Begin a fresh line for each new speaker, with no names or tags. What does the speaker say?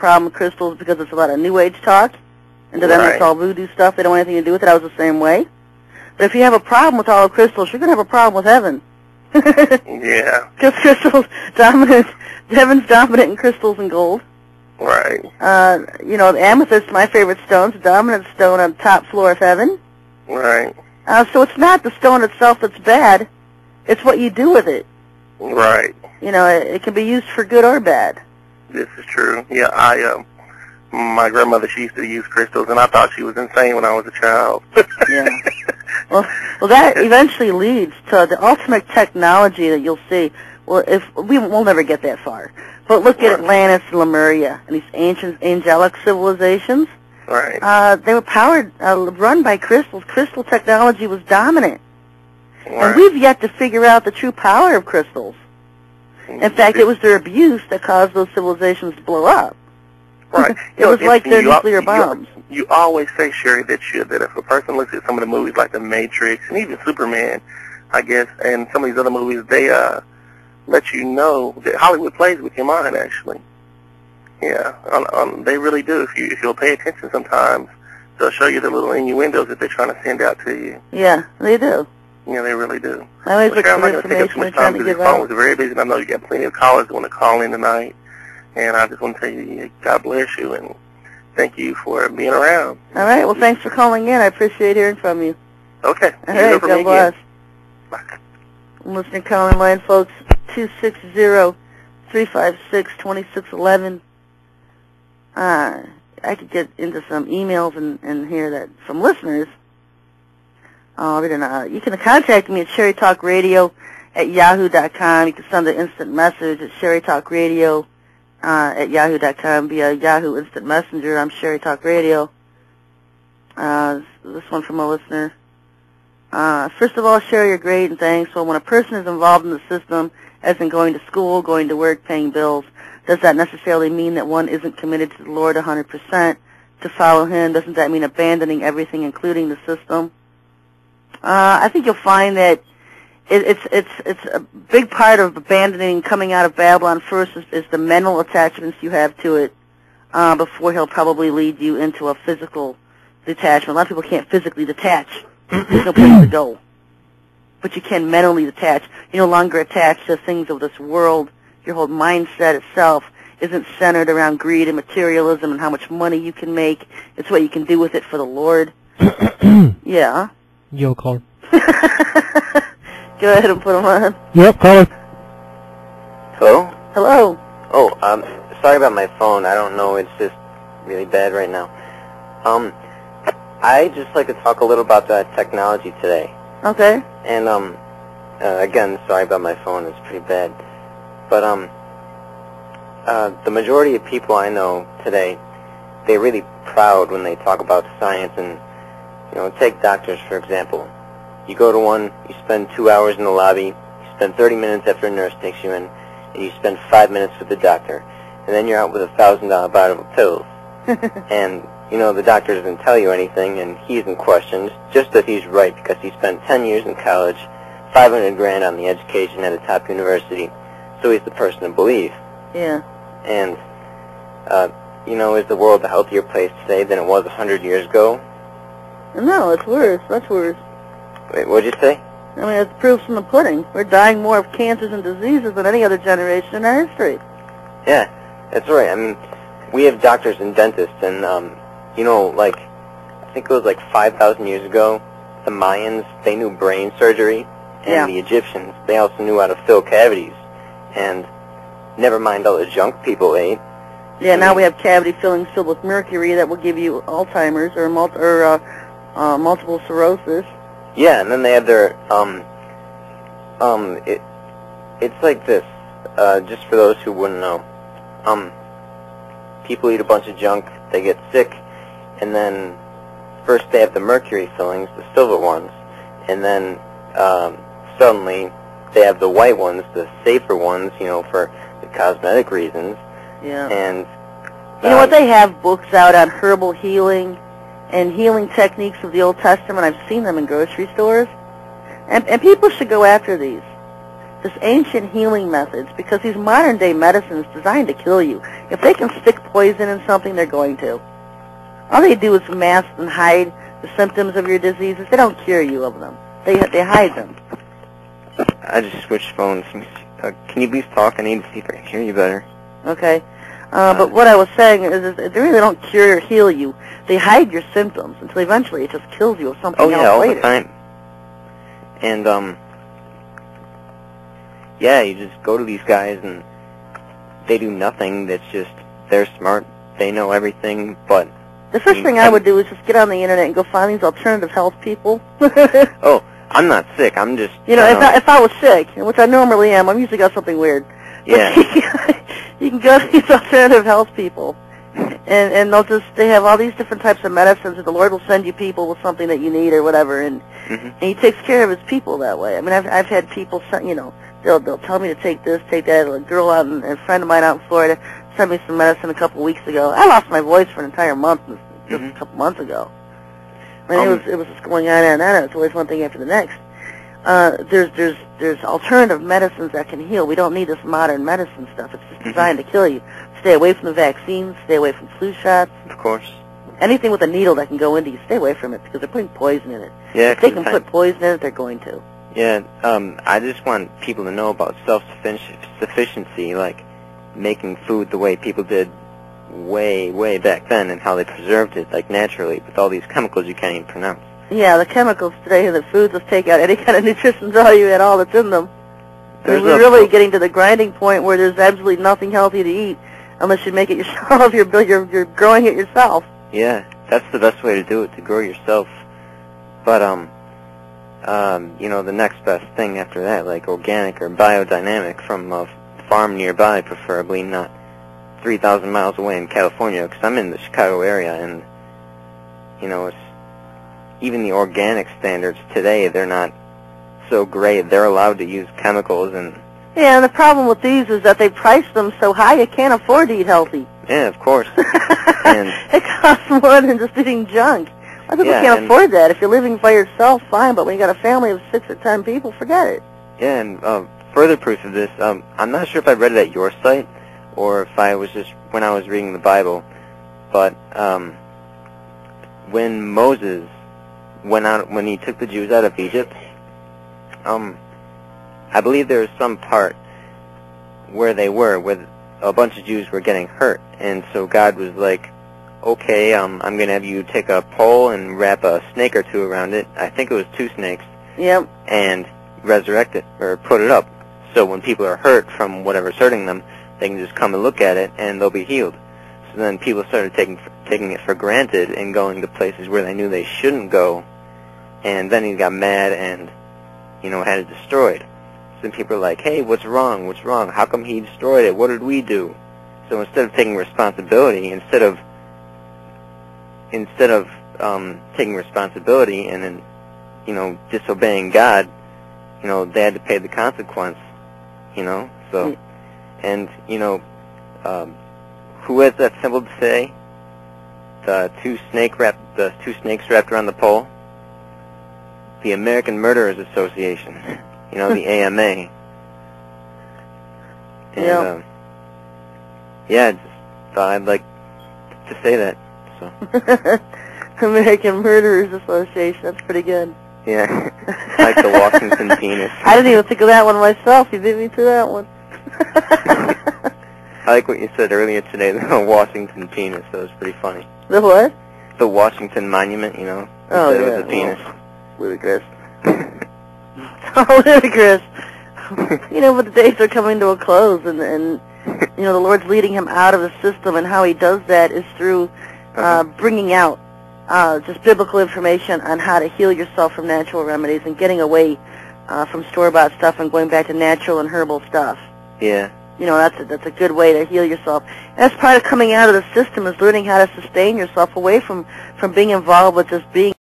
problem with crystals because it's a lot of New Age talk, and to them it's all voodoo stuff. They don't want anything to do with it. I was the same way. But if you have a problem with all of crystals, you're going to have a problem with heaven.
Yeah.
Because crystals dominant, heaven's dominant in crystals and gold.
Right.
You know, the amethyst, my favorite stone, is the dominant stone on the top floor of heaven.
Right.
So it's not the stone itself that's bad. It's what you do with it.
Right.
You know, it can be used for good or bad.
This is true. Yeah, my grandmother, she used to use crystals, and I thought she was insane when I was a child.
Yeah. Well, that eventually leads to the ultimate technology that you'll see. Well, we'll never get that far. But look at Atlantis and Lemuria and these ancient angelic civilizations.
Right.
They were powered, run by crystals. Crystal technology was dominant.
Right.
And we've yet to figure out the true power of crystals. In fact, it was their abuse that caused those civilizations to blow up.
Right.
It was like their nuclear bombs.
You always say, Sherry, that if a person looks at some of the movies like The Matrix and even Superman, I guess, and some of these other movies, they let you know that Hollywood plays with your mind, actually. Yeah, they really do. If you'll pay attention sometimes, they'll show you the little innuendos that they're trying to send out to you.
Yeah, they do.
Yeah, they really do.
I always look
Sherry, I'm
for
not going to take up too much time because this phone was very busy, and I know you got plenty of callers that want to call in tonight. And I just want to tell you, God bless you, and thank you for being around.
All right. Well, thanks for calling in. I appreciate hearing from you.
Okay.
All right. God bless. Bye. Listening calling line, folks, 260-356-2611. I could get into some emails and hear that from listeners. You can contact me at SherryTalkRadio@yahoo.com. You can send an instant message at SherryTalkRadio at yahoo.com via Yahoo Instant Messenger. I'm Sherry Talk Radio. This one from a listener. First of all, Sherry, you're great, and thanks. Well, when a person is involved in the system, as in going to school, going to work, paying bills, does that necessarily mean that one isn't committed to the Lord 100% to follow Him? Doesn't that mean abandoning everything, including the system? I think you'll find that it's a big part of abandoning, coming out of Babylon first is the mental attachments you have to it before He'll probably lead you into a physical detachment. A lot of people can't physically detach. There's no place to go. But you can mentally detach. You're no longer attached to things of this world. Your whole mindset itself isn't centered around greed and materialism and how much money you can make. It's what you can do with it for the Lord. Yeah.
Yo, caller.
Go ahead and put them on.
Yep, caller.
Hello?
Hello.
Oh, sorry about my phone. I don't know. It's just really bad right now. I just like to talk a little about the technology today.
Okay.
And, again, sorry about my phone. It's pretty bad. But, the majority of people I know today, they're really proud when they talk about science and, take doctors, for example. You go to one, you spend 2 hours in the lobby, you spend 30 minutes after a nurse takes you in, and you spend 5 minutes with the doctor. And then you're out with a $1,000 bottle of pills. And, the doctor doesn't tell you anything, and he isn't questioned, just that he's right because he spent 10 years in college, $500 grand on the education at a top university, so he's the person to believe.
Yeah.
And, is the world a healthier place today than it was 100 years ago?
No, it's worse. Much worse.
Wait, what'd you say?
I mean, it's proof from the pudding. We're dying more of cancers and diseases than any other generation in our history.
Yeah, that's right. I mean, we have doctors and dentists, and, I think it was 5,000 years ago, the Mayans, they knew brain surgery, and the Egyptians, they also knew how to fill cavities. And never mind all the junk people ate.
Yeah, now we have cavity fillings filled with mercury that will give you Alzheimer's or multiple sclerosis.
Yeah, and then they have their, it's like this, just for those who wouldn't know. People eat a bunch of junk, they get sick, and then first they have the mercury fillings, the silver ones, and then suddenly they have the white ones, the safer ones, for the cosmetic reasons.
Yeah.
And
you know what? They have books out on herbal healing and healing techniques of the Old Testament. I've seen them in grocery stores. And people should go after these. this ancient healing methods, because these modern-day medicines designed to kill you. If they can stick poison in something, they're going to. All they do is mask and hide the symptoms of your diseases. They don't cure you of them. They hide them.
I just switched phones. Can you please talk? I need to see if I can hear you better.
Okay. But what I was saying is they really don't cure or heal you. They hide your symptoms until eventually it just kills you of something else later.
Oh, yeah, all the time. And, yeah, you just go to these guys and they do nothing. That's just, they're smart. They know everything, but...
The first thing I would do is just get on the internet and go find these alternative health people.
Oh, I'm not sick. I'm just...
You know, if I was sick, which I normally am, I'm usually got something weird.
Yeah.
You can go to these alternative health people, and they have all these different types of medicines, and the Lord will send you people with something that you need or whatever, and He takes care of His people that way. I mean, I've had people, you know, they'll tell me to take this, take that. A girl out, a friend of mine out in Florida sent me some medicine a couple weeks ago. I lost my voice for an entire month just a couple months ago. I mean, it was just going on and on. It's always one thing after the next. There's alternative medicines that can heal. We don't need this modern medicine stuff. It's just designed to kill you. Stay away from the vaccines. Stay away from flu shots.
Of course.
Anything with a needle that can go into you, stay away from it because they're putting poison in it.
Yeah,
if they can put poison in it, they're going to.
Yeah, I just want people to know about self-sufficiency, like making food the way people did way, way back then and how they preserved it, like naturally, with all these chemicals you can't even pronounce.
Yeah, the chemicals today in the foods will take out any kind of nutrition value at all that's in them. We're really getting to the grinding point where there's absolutely nothing healthy to eat unless you make it yourself. You're growing it yourself.
Yeah, that's the best way to do it, to grow yourself. But, you know, the next best thing after that, like organic or biodynamic from a farm nearby, preferably, not 3,000 miles away in California, because I'm in the Chicago area, and, you know, even the organic standards today, they're not so great. They're allowed to use chemicals and...
Yeah, and the problem with these is that they price them so high you can't afford to eat healthy.
Yeah, of course. And
it costs more than just eating junk. A lot of people can't afford that. If you're living by yourself, fine, but when you got a family of 6 or 10 people, forget it.
Yeah, and further proof of this, I'm not sure if I read it at your site or if I was just when I was reading the Bible, but when Moses when he took the Jews out of Egypt, I believe there was some part where a bunch of Jews were getting hurt, and so God was like, okay, I'm going to have you take a pole and wrap a snake or two around it. I think it was 2 snakes.
Yep.
And resurrect it, or put it up. So when people are hurt from whatever's hurting them, they can just come and look at it, and they'll be healed. So then people started taking it for granted and going to places where they knew they shouldn't go, and then he got mad and, you know, had it destroyed. So then people are like, hey, what's wrong? What's wrong? How come he destroyed it? What did we do? So instead of taking responsibility, instead of taking responsibility and then, you know, disobeying God, you know, they had to pay the consequence, you know. So, and, you know, who has that symbol to say? The two snakes wrapped around the pole? The American Murderers Association, you know, the AMA. And, yeah, just thought I'd like to say that. So.
American Murderers Association, that's pretty good.
Yeah, like the Washington penis.
I didn't even think of that one myself. You beat me to that one.
I like what you said earlier today, the Washington penis. That was pretty funny.
The what?
The Washington Monument, you know.
Oh, yeah.
It was a penis.
Well, ludicrous. Oh, ludicrous. You know, but the days are coming to a close, and you know, the Lord's leading him out of the system, and how he does that is through bringing out just biblical information on how to heal yourself from natural remedies and getting away from store-bought stuff and going back to natural and herbal stuff.
Yeah.
You know, that's a good way to heal yourself. And that's part of coming out of the system, is learning how to sustain yourself away from being involved with just being